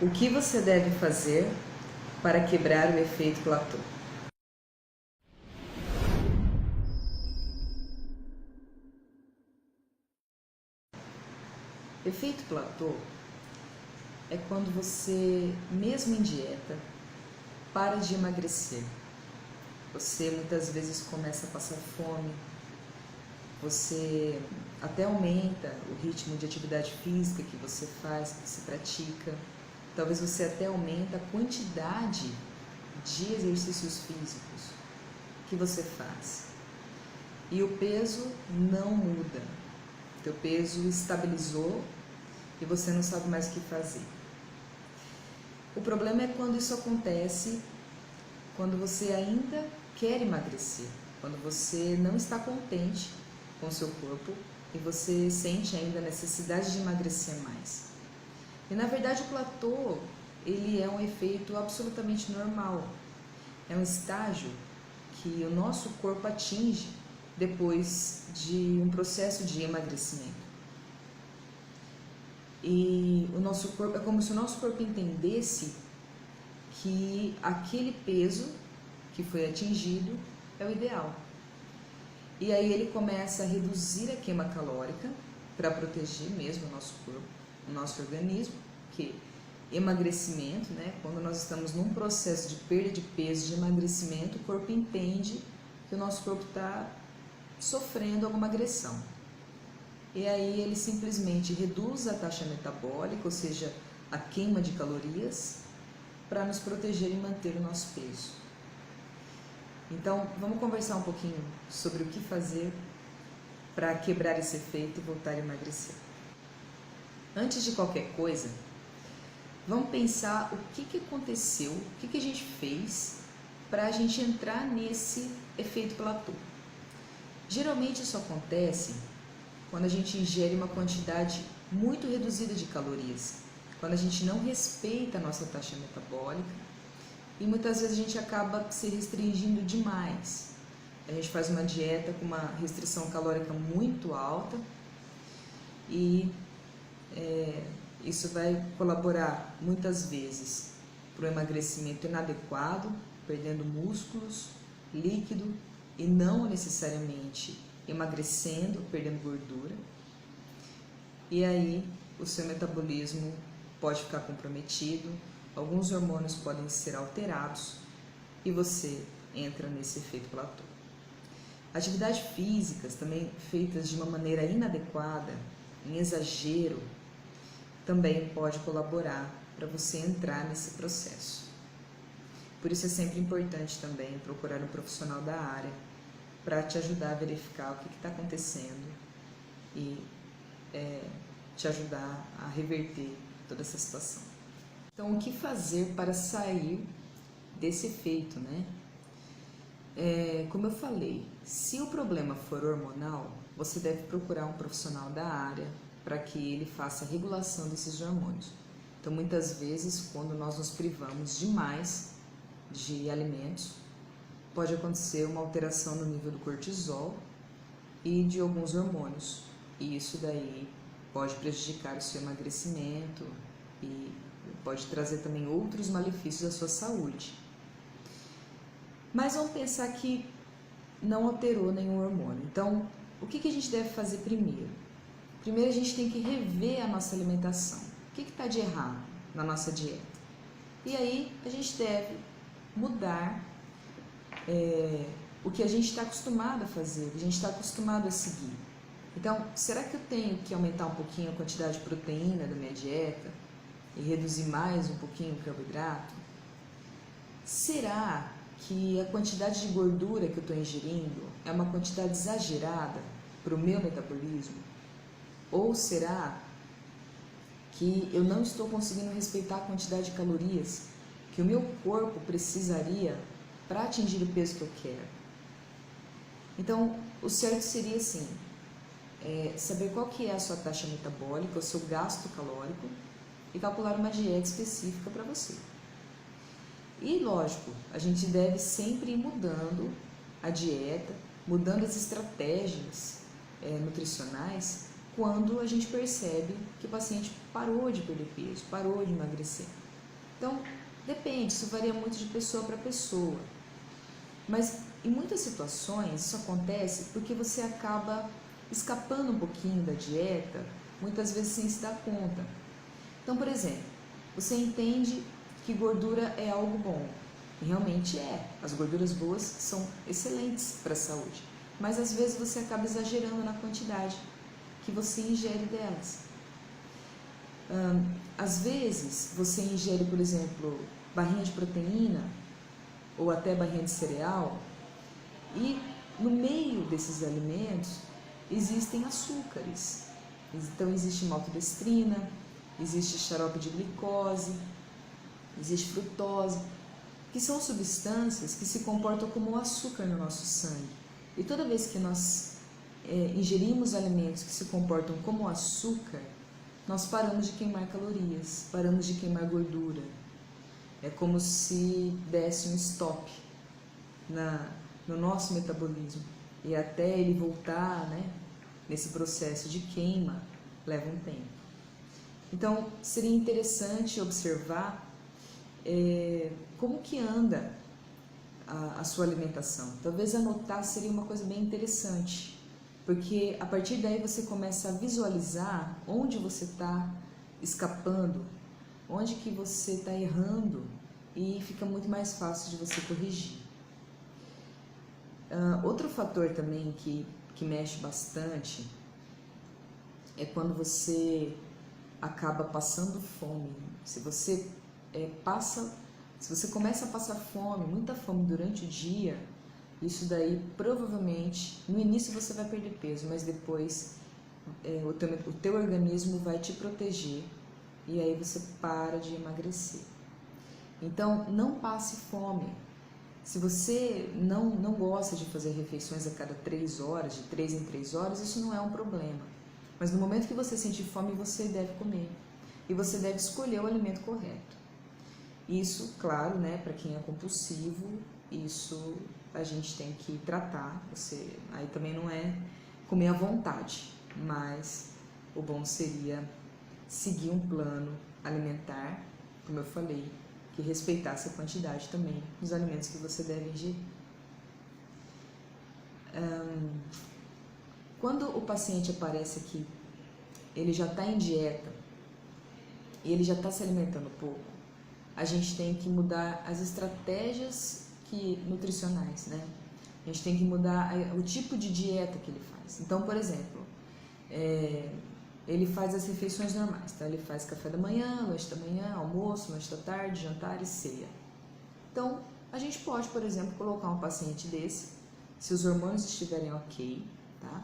O que você deve fazer para quebrar o efeito platô? Efeito platô é quando você, mesmo em dieta, para de emagrecer. Você muitas vezes começa a passar fome, você até aumenta o ritmo de atividade física que você faz, que você pratica. Talvez você até aumenta a quantidade de exercícios físicos que você faz. E o peso não muda. Teu peso estabilizou e você não sabe mais o que fazer. O problema é quando isso acontece, quando você ainda quer emagrecer, quando você não está contente com o seu corpo e você sente ainda a necessidade de emagrecer mais. E na verdade o platô, ele é um efeito absolutamente normal. É um estágio que o nosso corpo atinge depois de um processo de emagrecimento. E o nosso corpo, é como se o nosso corpo entendesse que aquele peso que foi atingido é o ideal. E aí ele começa a reduzir a queima calórica para proteger mesmo o nosso corpo, o nosso organismo, que emagrecimento, né? Quando nós estamos num processo de perda de peso, de emagrecimento, o corpo entende que o nosso corpo está sofrendo alguma agressão. E aí ele simplesmente reduz a taxa metabólica, ou seja, a queima de calorias, para nos proteger e manter o nosso peso. Então, vamos conversar um pouquinho sobre o que fazer para quebrar esse efeito e voltar a emagrecer. Antes de qualquer coisa, vamos pensar o que aconteceu, o que a gente fez para a gente entrar nesse efeito platô. Geralmente isso acontece quando a gente ingere uma quantidade muito reduzida de calorias, quando a gente não respeita a nossa taxa metabólica e muitas vezes a gente acaba se restringindo demais. A gente faz uma dieta com uma restrição calórica muito alta e isso vai colaborar muitas vezes para o emagrecimento inadequado, perdendo músculos, líquido e não necessariamente emagrecendo, perdendo gordura. E aí o seu metabolismo pode ficar comprometido, alguns hormônios podem ser alterados e você entra nesse efeito platô. Atividades físicas também feitas de uma maneira inadequada, em exagero, também pode colaborar para você entrar nesse processo. Por isso é sempre importante também procurar um profissional da área para te ajudar a verificar o que está acontecendo e te ajudar a reverter toda essa situação. Então, o que fazer para sair desse efeito, né? Como eu falei, se o problema for hormonal, você deve procurar um profissional da área para que ele faça a regulação desses hormônios. Então, muitas vezes, quando nós nos privamos demais de alimentos, pode acontecer uma alteração no nível do cortisol e de alguns hormônios. E isso daí pode prejudicar o seu emagrecimento e pode trazer também outros malefícios à sua saúde. Mas vamos pensar que não alterou nenhum hormônio. Então, o que a gente deve fazer primeiro? Primeiro a gente tem que rever a nossa alimentação. O que está de errado na nossa dieta? E aí a gente deve mudar o que a gente está acostumado a fazer, o que a gente está acostumado a seguir. Então, será que eu tenho que aumentar um pouquinho a quantidade de proteína da minha dieta e reduzir mais um pouquinho o carboidrato? Será que a quantidade de gordura que eu estou ingerindo é uma quantidade exagerada para o meu metabolismo? Ou será que eu não estou conseguindo respeitar a quantidade de calorias que o meu corpo precisaria para atingir o peso que eu quero? Então, o certo seria assim, saber qual que é a sua taxa metabólica, o seu gasto calórico e calcular uma dieta específica para você. E lógico, a gente deve sempre ir mudando a dieta, mudando as estratégias nutricionais quando a gente percebe que o paciente parou de perder peso, parou de emagrecer. Então, depende, isso varia muito de pessoa para pessoa. Mas em muitas situações isso acontece porque você acaba escapando um pouquinho da dieta, muitas vezes sem se dar conta. Então, por exemplo, você entende que gordura é algo bom. E realmente é. As gorduras boas são excelentes para a saúde. Mas às vezes você acaba exagerando na quantidade que você ingere delas. Às vezes você ingere, por exemplo, barrinha de proteína ou até barrinha de cereal e no meio desses alimentos existem açúcares. Então existe maltodestrina, existe xarope de glicose, existe frutose, que são substâncias que se comportam como açúcar no nosso sangue. E toda vez que nós ingerimos alimentos que se comportam como açúcar, nós paramos de queimar calorias, paramos de queimar gordura. É como se desse um stop no nosso metabolismo. E até ele voltar, nesse processo de queima, leva um tempo. Então, seria interessante observar como que anda a sua alimentação. Talvez anotar seria uma coisa bem interessante, porque a partir daí você começa a visualizar onde você está escapando, onde que você está errando e fica muito mais fácil de você corrigir. Outro fator também que mexe bastante é quando você acaba passando fome. Se você começa a passar fome, muita fome durante o dia, isso daí provavelmente, no início você vai perder peso, mas depois o teu organismo vai te proteger e aí você para de emagrecer. Então, não passe fome. Se você não gosta de fazer refeições a cada 3 horas, de 3 em 3 horas, isso não é um problema. Mas no momento que você sentir fome, você deve comer. E você deve escolher o alimento correto. Isso, claro, para quem é compulsivo, isso a gente tem que tratar. Aí também não é comer à vontade, mas o bom seria seguir um plano alimentar, como eu falei, que respeitasse a quantidade também dos alimentos que você deve ingerir. Quando o paciente aparece aqui, ele já está em dieta e ele já está se alimentando pouco, a gente tem que mudar as estratégias nutricionais, A gente tem que mudar o tipo de dieta que ele faz. Então, por exemplo, ele faz as refeições normais, tá? Ele faz café da manhã, lanche da manhã, almoço, lanche da tarde, jantar e ceia. Então, a gente pode, por exemplo, colocar um paciente desse, se os hormônios estiverem ok, tá?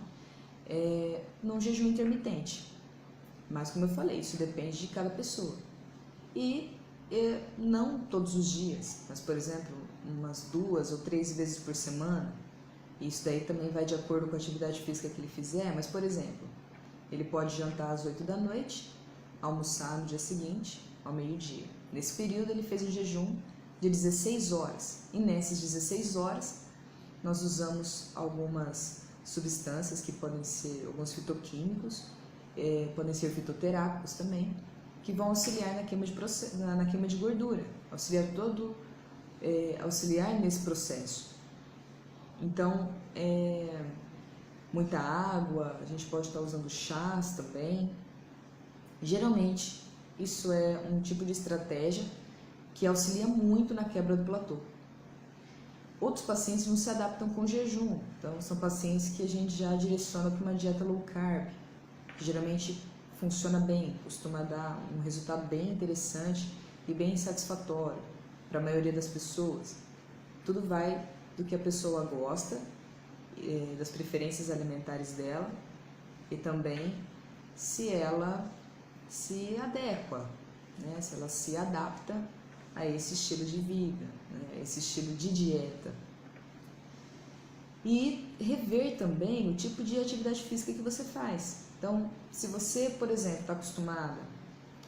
Num jejum intermitente. Mas, como eu falei, isso depende de cada pessoa. E não todos os dias, mas, por exemplo, umas 2 ou 3 vezes por semana. Isso daí também vai de acordo com a atividade física que ele fizer, mas, por exemplo, ele pode jantar às 8 da noite, almoçar no dia seguinte, ao meio-dia. Nesse período ele fez um jejum de 16 horas. E nessas 16 horas nós usamos algumas substâncias que podem ser alguns fitoquímicos, podem ser fitoterápicos também, que vão auxiliar na queima de gordura, auxiliar nesse processo. Então, muita água, a gente pode estar usando chás também. Geralmente, isso é um tipo de estratégia que auxilia muito na quebra do platô. Outros pacientes não se adaptam com jejum, então são pacientes que a gente já direciona para uma dieta low carb, que geralmente funciona bem, costuma dar um resultado bem interessante e bem satisfatório para a maioria das pessoas. Tudo vai do que a pessoa gosta, das preferências alimentares dela e também se ela se adequa, se ela se adapta a esse estilo de vida, esse estilo de dieta. E rever também o tipo de atividade física que você faz. Então, se você, por exemplo, está acostumada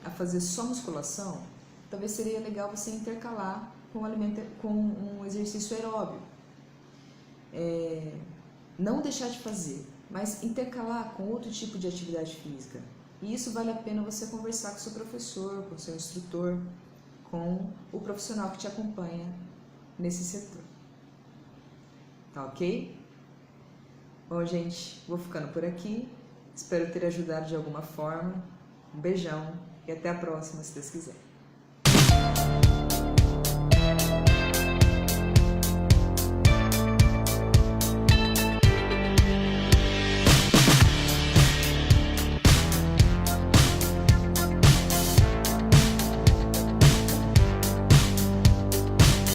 a fazer só musculação, talvez seria legal você intercalar com um exercício aeróbio. Não deixar de fazer, mas intercalar com outro tipo de atividade física. E isso vale a pena você conversar com o seu professor, com o seu instrutor, com o profissional que te acompanha nesse setor. Tá ok? Bom, gente, vou ficando por aqui. Espero ter ajudado de alguma forma. Um beijão e até a próxima, se Deus quiser.